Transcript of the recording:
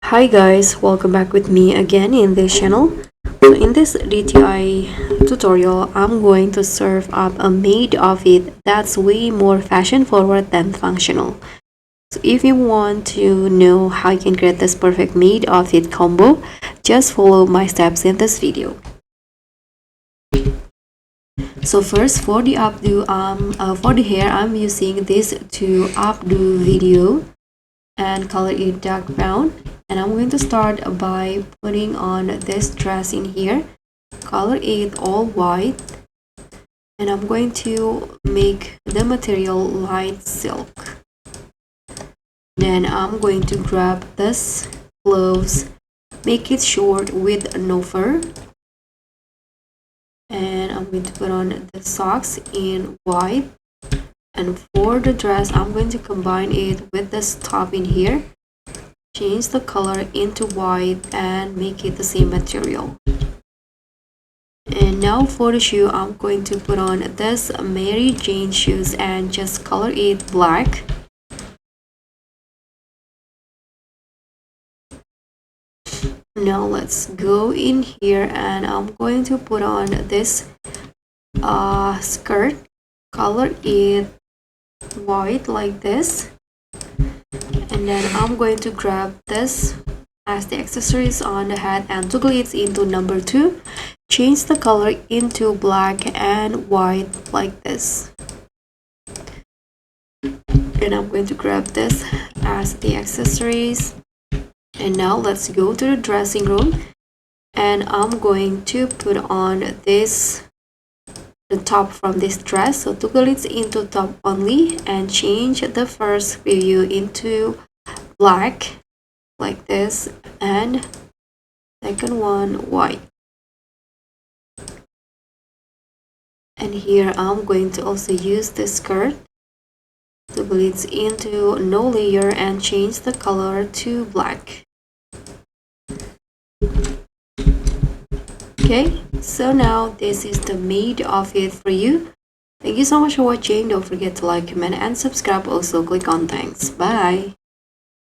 Hi guys, welcome back with me again in this channel. So in this DTI tutorial, I'm going to serve up a maid outfit that's way more fashion forward than functional. So if you want to know how you can create this perfect maid outfit combo, just follow my steps in this video. So first for the updo, for the hair, I'm using this to updo video and color it dark brown, and I'm going to start by putting on this dress in here, color it all white, and I'm going to make the material light silk. Then I'm going to grab this gloves, make it short with no fur, and I'm going to put on the socks in white. And for the dress, I'm going to combine it with this top in here, change the color into white and make it the same material. And now for the shoe, I'm going to put on this Mary Jane shoes and just color it black. Now let's go in here and I'm going to put on this skirt, color it white like this, and then I'm going to grab this as the accessories on the head and toggle it into number 2, change the color into black and white like this, and I'm going to grab this as the accessories. And now let's go to the dressing room and I'm going to put on the top from this dress. So toggle it into top only and change the first preview into black like this and second one white. And here I'm going to also use this skirt, toggle it into no layer and change the color to black. Okay, so now this is the maid outfit for you. Thank you so much for watching. Don't forget to like, comment and subscribe. Also click on thanks. Bye.